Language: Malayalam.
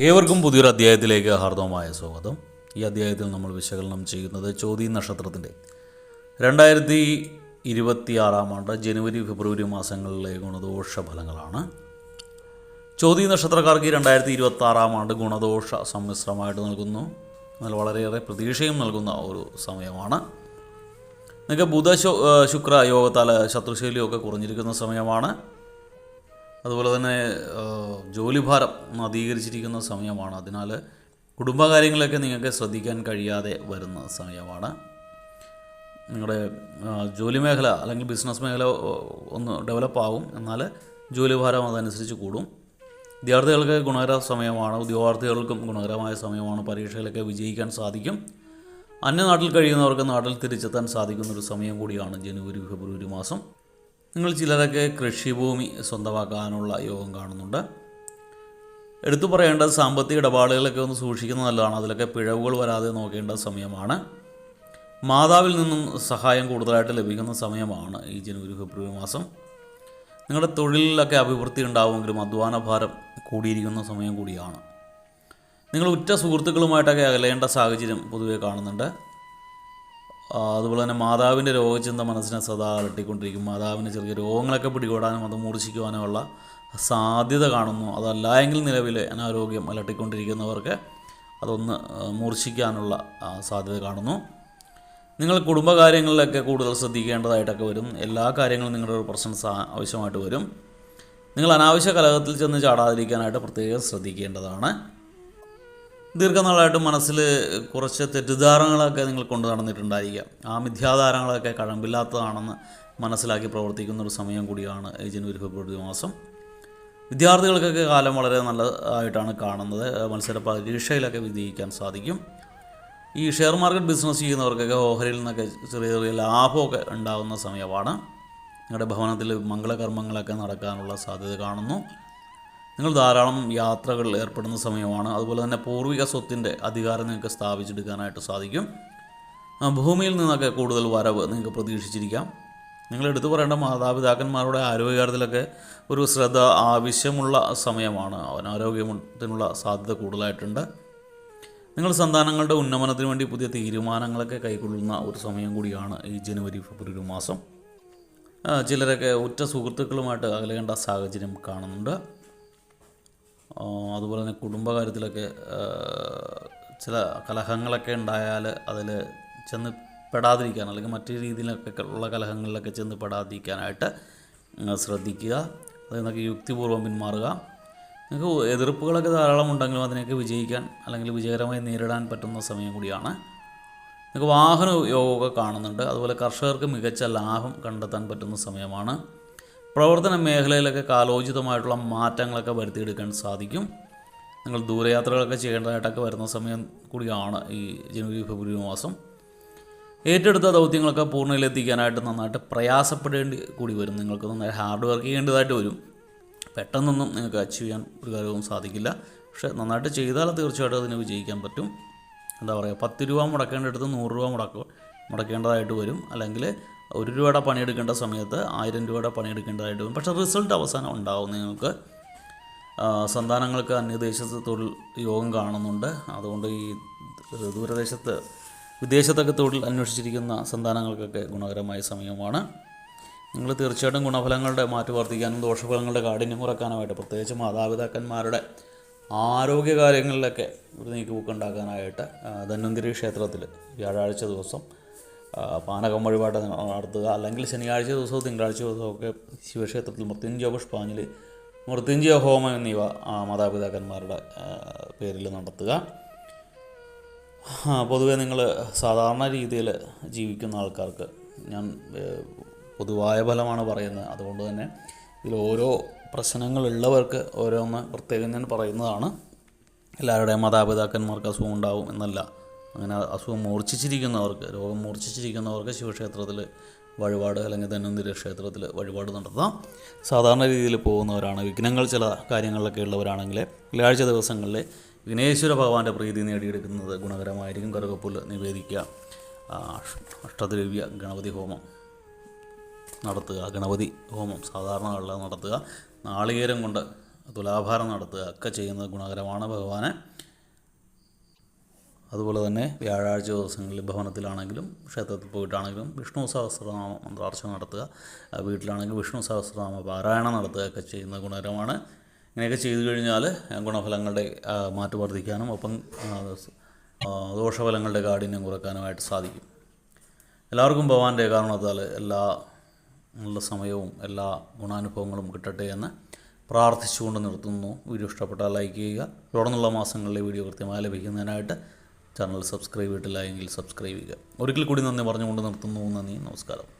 ഏവർക്കും പുതിയൊരു അധ്യായത്തിലേക്ക് ഹാർദവമായ സ്വാഗതം. ഈ അധ്യായത്തിൽ നമ്മൾ വിശകലനം ചെയ്യുന്നത് ചോതി നക്ഷത്രത്തിൻ്റെ 2026 ജനുവരി ഫെബ്രുവരി മാസങ്ങളിലെ ഗുണദോഷ ഫലങ്ങളാണ്. ചോതി നക്ഷത്രക്കാർക്ക് ഈ 2026 ഗുണദോഷ സമ്മിശ്രമായിട്ട് നൽകുന്നു. എന്നാൽ വളരെയേറെ പ്രതീക്ഷയും നൽകുന്ന ഒരു സമയമാണ്. നിങ്ങൾക്ക് ബുധ ശുക്ര യോഗത്താൽ ശത്രുശൈലിയൊക്കെ കുറഞ്ഞിരിക്കുന്ന സമയമാണ്. അതുപോലെ തന്നെ ജോലിഭാരം നവീകരിച്ചിരിക്കുന്ന സമയമാണ്. അതിനാൽ കുടുംബകാര്യങ്ങളൊക്കെ നിങ്ങൾക്ക് ശ്രദ്ധിക്കാൻ കഴിയാതെ വരുന്ന സമയമാണ്. നിങ്ങളുടെ ജോലി മേഖല അല്ലെങ്കിൽ ബിസിനസ് മേഖല ഒന്ന് ഡെവലപ്പ് ആവും. എന്നാൽ ജോലിഭാരം അതനുസരിച്ച് കൂടും. വിദ്യാർത്ഥികൾക്ക് ഗുണകര സമയമാണ്. ഉദ്യോഗാർത്ഥികൾക്കും ഗുണകരമായ സമയമാണ്. പരീക്ഷയിലൊക്കെ വിജയിക്കാൻ സാധിക്കും. അന്യനാട്ടിൽ കഴിയുന്നവർക്ക് നാട്ടിൽ തിരിച്ചെത്താൻ സാധിക്കുന്നൊരു സമയം കൂടിയാണ് ജനുവരി ഫെബ്രുവരി മാസം. നിങ്ങൾ ചിലരൊക്കെ കൃഷിഭൂമി സ്വന്തമാക്കാനുള്ള യോഗം കാണുന്നുണ്ട്. എടുത്തു പറയേണ്ടത് സാമ്പത്തിക ഇടപാടുകളൊക്കെ ഒന്ന് സൂക്ഷിക്കുന്നത് നല്ലതാണ്. അതിലൊക്കെ പിഴവുകൾ വരാതെ നോക്കേണ്ട സമയമാണ്. മാതാവിൽ നിന്നും സഹായം കൂടുതലായിട്ട് ലഭിക്കുന്ന സമയമാണ് ഈ ജനുവരി ഫെബ്രുവരി മാസം. നിങ്ങളുടെ തൊഴിലിലൊക്കെ അഭിവൃദ്ധി ഉണ്ടാവുമെങ്കിലും അധ്വാന ഭാരം കൂടിയിരിക്കുന്ന സമയം കൂടിയാണ്. നിങ്ങൾ ഉറ്റ സുഹൃത്തുക്കളുമായിട്ടൊക്കെ അകലേണ്ട സാഹചര്യം പൊതുവെ കാണുന്നുണ്ട്. അതുപോലെ തന്നെ മാതാവിൻ്റെ രോഗചിന്ത മനസ്സിനെ സദാ അലട്ടിക്കൊണ്ടിരിക്കും. മാതാവിന് ചെറിയ രോഗങ്ങളൊക്കെ പിടികൂടാനും അത് മൂർച്ഛിക്കുവാനുമുള്ള സാധ്യത കാണുന്നു. അതല്ല എങ്കിൽ നിലവിൽ അനാരോഗ്യം അലട്ടിക്കൊണ്ടിരിക്കുന്നവർക്ക് അതൊന്ന് മൂർച്ഛിക്കാനുള്ള സാധ്യത കാണുന്നു. നിങ്ങൾ കുടുംബകാര്യങ്ങളിലൊക്കെ കൂടുതൽ ശ്രദ്ധിക്കേണ്ടതായിട്ടൊക്കെ വരും. എല്ലാ കാര്യങ്ങളും നിങ്ങളുടെ ഒരു പ്രസൻസ് ആവശ്യമായിട്ട് വരും. നിങ്ങൾ അനാവശ്യ കലഹത്തിൽ ചെന്ന് ചാടാതിരിക്കാനായിട്ട് പ്രത്യേകം ശ്രദ്ധിക്കേണ്ടതാണ്. ദീർഘനാളായിട്ട് മനസ്സിൽ കുറച്ച് തെറ്റിദ്ധാരണകളൊക്കെ നിങ്ങൾ കൊണ്ടു നടന്നിട്ടുണ്ടായിരിക്കാം. ആ മിഥ്യാധാരണകളൊക്കെ കഴമ്പില്ലാത്തതാണെന്ന് മനസ്സിലാക്കി പ്രവർത്തിക്കുന്നൊരു സമയം കൂടിയാണ് ഈ ജനുവരി ഫെബ്രുവരി മാസം. വിദ്യാർത്ഥികൾക്കൊക്കെ കാലം വളരെ നല്ലതായിട്ടാണ് കാണുന്നത്. മത്സര പരീക്ഷയിലൊക്കെ വിജയിക്കാൻ സാധിക്കും. ഈ ഷെയർ മാർക്കറ്റ് ബിസിനസ് ചെയ്യുന്നവർക്കൊക്കെ ഓഹരിയിൽ നിന്നൊക്കെ ചെറിയ ചെറിയ ലാഭമൊക്കെ ഉണ്ടാകുന്ന സമയമാണ്. നിങ്ങളുടെ ഭവനത്തിൽ മംഗളകർമ്മങ്ങളൊക്കെ നടക്കാനുള്ള സാധ്യത കാണുന്നു. നിങ്ങൾ ധാരാളം യാത്രകളിൽ ഏർപ്പെടുന്ന സമയമാണ്. അതുപോലെ തന്നെ പൂർവിക സ്വത്തിൻ്റെ അധികാരം നിങ്ങൾക്ക് സ്ഥാപിച്ചെടുക്കാനായിട്ട് സാധിക്കും. ഭൂമിയിൽ നിന്നൊക്കെ കൂടുതൽ വരവ് നിങ്ങൾക്ക് പ്രതീക്ഷിച്ചിരിക്കാം. നിങ്ങൾ എടുത്തു പറയേണ്ട മാതാപിതാക്കന്മാരുടെ ആരോഗ്യകാര്യത്തിലൊക്കെ ഒരു ശ്രദ്ധ ആവശ്യമുള്ള സമയമാണ്. അനാരോഗ്യത്തിനുള്ള സാധ്യത കൂടുതലായിട്ടുണ്ട്. നിങ്ങൾ സന്താനങ്ങളുടെ ഉന്നമനത്തിന് വേണ്ടി പുതിയ തീരുമാനങ്ങളൊക്കെ കൈക്കൊള്ളുന്ന ഒരു സമയം കൂടിയാണ് ഈ ജനുവരി ഫെബ്രുവരി മാസം. ചിലരൊക്കെ ഉറ്റ സുഹൃത്തുക്കളുമായിട്ട് അകലേണ്ട സാഹചര്യം കാണുന്നുണ്ട്. അതുപോലെ തന്നെ കുടുംബകാര്യത്തിലൊക്കെ ചില കലഹങ്ങളൊക്കെ ഉണ്ടായാൽ അതിൽ ചെന്ന് പെടാതിരിക്കാൻ അല്ലെങ്കിൽ മറ്റു രീതിയിലൊക്കെ ഉള്ള കലഹങ്ങളിലൊക്കെ ചെന്ന് പെടാതിരിക്കാനായിട്ട് ശ്രദ്ധിക്കുക. അതിൽ നിന്നൊക്കെ യുക്തിപൂർവ്വം പിന്മാറുക. നിങ്ങൾക്ക് എതിർപ്പുകളൊക്കെ ധാരാളം ഉണ്ടെങ്കിലും അതിനൊക്കെ വിജയിക്കാൻ അല്ലെങ്കിൽ വിജയകരമായി നേരിടാൻ പറ്റുന്ന സമയം കൂടിയാണ്. നിങ്ങൾക്ക് വാഹന യോഗമൊക്കെ കാണുന്നുണ്ട്. അതുപോലെ കർഷകർക്ക് മികച്ച ലാഭം കണ്ടെത്താൻ പറ്റുന്ന സമയമാണ്. പ്രവർത്തന മേഖലയിലൊക്കെ കാലോചിതമായിട്ടുള്ള മാറ്റങ്ങളൊക്കെ വരുത്തിയെടുക്കാൻ സാധിക്കും. നിങ്ങൾ ദൂരയാത്രകളൊക്കെ ചെയ്യേണ്ടതായിട്ടൊക്കെ വരുന്ന സമയം കൂടിയാണ് ഈ ജനുവരി ഫെബ്രുവരി മാസം. ഏറ്റെടുത്ത ദൗത്യങ്ങളൊക്കെ പൂർണ്ണയിലെത്തിക്കാനായിട്ട് നന്നായിട്ട് പ്രയാസപ്പെടേണ്ടി കൂടി വരും. നിങ്ങൾക്ക് നന്നായി ഹാർഡ് വർക്ക് ചെയ്യേണ്ടതായിട്ട് വരും. പെട്ടെന്നൊന്നും നിങ്ങൾക്ക് അച്ചീവ് ചെയ്യാൻ ഒരു കാര്യവും സാധിക്കില്ല. പക്ഷേ നന്നായിട്ട് ചെയ്താൽ തീർച്ചയായിട്ടും അതിന് വിജയിക്കാൻ പറ്റും. എന്താ പറയുക, 10 രൂപ മുടക്കേണ്ടടുത്ത് 100 രൂപ മുടക്കേണ്ടതായിട്ട് വരും. അല്ലെങ്കിൽ 1 രൂപയുടെ പണിയെടുക്കേണ്ട സമയത്ത് 1000 രൂപയുടെ പണിയെടുക്കേണ്ടതായിട്ട് വരും. പക്ഷേ റിസൾട്ട് അവസാനം ഉണ്ടാവും. നിങ്ങൾക്ക് സന്താനങ്ങൾക്ക് അന്യദേശത്ത് തൊഴിൽ യോഗം കാണുന്നുണ്ട്. അതുകൊണ്ട് ഈ വിദേശത്തൊക്കെ തൊഴിൽ അന്വേഷിച്ചിരിക്കുന്ന സന്താനങ്ങൾക്കൊക്കെ ഗുണകരമായ സമയമാണ്. നിങ്ങൾ തീർച്ചയായിട്ടും ഗുണഫലങ്ങളുടെ മാറ്റി വർദ്ധിക്കാനും ദോഷഫലങ്ങളുടെ കാഠിന്യം കുറയ്ക്കാനുമായിട്ട് പ്രത്യേകിച്ച് മാതാപിതാക്കന്മാരുടെ ആരോഗ്യകാര്യങ്ങളിലൊക്കെ ഒരു നീക്കുപോക്കുണ്ടാക്കാനായിട്ട് ധന്വന്തരി ക്ഷേത്രത്തിൽ വ്യാഴാഴ്ച ദിവസം പാനകം വഴിപാട് നടത്തുക. അല്ലെങ്കിൽ ശനിയാഴ്ച ദിവസവും തിങ്കളാഴ്ച ദിവസമൊക്കെ ശിവക്ഷേത്രത്തിൽ മൃത്യുഞ്ജയ പുഷ്പാഞ്ജലി, മൃത്യുഞ്ജയ ഹോമം എന്നിവ മാതാപിതാക്കന്മാരുടെ പേരിൽ നടത്തുക. പൊതുവെ നിങ്ങൾ സാധാരണ രീതിയിൽ ജീവിക്കുന്ന ആൾക്കാർക്ക് ഞാൻ പൊതുവായ ഫലമാണ് പറയുന്നത്. അതുകൊണ്ട് തന്നെ ഇതിൽ ഓരോ പ്രശ്നങ്ങളുള്ളവർക്ക് ഓരോന്ന് പ്രത്യേകം ഞാൻ പറയുന്നതാണ്. എല്ലാവരുടെയും മാതാപിതാക്കന്മാർക്ക് അസുഖം ഉണ്ടാവും എന്നല്ല. അങ്ങനെ അസുഖം രോഗം മൂർച്ഛിച്ചിരിക്കുന്നവർക്ക് ശിവക്ഷേത്രത്തിൽ വഴിപാട് അല്ലെങ്കിൽ ധന്വന്തരി ക്ഷേത്രത്തിൽ വഴിപാട് നടത്താം. സാധാരണ രീതിയിൽ പോകുന്നവരാണ്, വിഘ്നങ്ങൾ ചില കാര്യങ്ങളിലൊക്കെ ഉള്ളവരാണെങ്കിൽ വെള്ളിയാഴ്ച ദിവസങ്ങളിൽ വിഘ്നേശ്വര ഭഗവാന്റെ പ്രീതി നേടിയെടുക്കുന്നത് ഗുണകരമായിരിക്കും. കറുകപ്പുല്ല് നിവേദിക്കുക, അഷ്ടദ്രവ്യ ഗണപതി ഹോമം നടത്തുക. ഗണപതി ഹോമം സാധാരണ നടത്തുക. നാളികേരം കൊണ്ട് തുലാഭാരം നടത്തുക ഒക്കെ ചെയ്യുന്നത് ഗുണകരമാണ് ഭഗവാന്. അതുപോലെ തന്നെ വ്യാഴാഴ്ച ദിവസങ്ങളിൽ ഭവനത്തിലാണെങ്കിലും ക്ഷേത്രത്തിൽ പോയിട്ടാണെങ്കിലും വിഷ്ണു സഹസ്രനാമ മന്ത്രാർച്ചന നടത്തുക, വീട്ടിലാണെങ്കിൽ വിഷ്ണു സഹസ്രനാമ പാരായണം നടത്തുക ഒക്കെ ചെയ്യുന്നത് ഗുണകരമാണ്. ഇങ്ങനെയൊക്കെ ചെയ്തു കഴിഞ്ഞാൽ ഗുണഫലങ്ങളുടെ മാറ്റു വർദ്ധിക്കാനും ഒപ്പം ദോഷഫലങ്ങളുടെ കാഠിന്യം കുറയ്ക്കാനുമായിട്ട് സാധിക്കും. എല്ലാവർക്കും ഭഗവാന്റെ കാരണത്താൽ എല്ലാ നല്ല സമയവും എല്ലാ ഗുണാനുഭവങ്ങളും കിട്ടട്ടെ എന്ന് പ്രാർത്ഥിച്ചുകൊണ്ട് നിർത്തുന്നു. വീഡിയോ ഇഷ്ടപ്പെട്ടാൽ ലൈക്ക് ചെയ്യുക. തുടർന്നുള്ള മാസങ്ങളിലെ വീഡിയോ കൃത്യമായി ലഭിക്കുന്നതിനായിട്ട് ചാനൽ സബ്സ്ക്രൈബ് ചെയ്തിട്ടില്ല എങ്കിൽ സബ്സ്ക്രൈബ് ചെയ്യുക. ഒരിക്കൽ കൂടി നന്ദി പറഞ്ഞുകൊണ്ട് നിർത്തുന്നു. നന്ദി, നമസ്കാരം.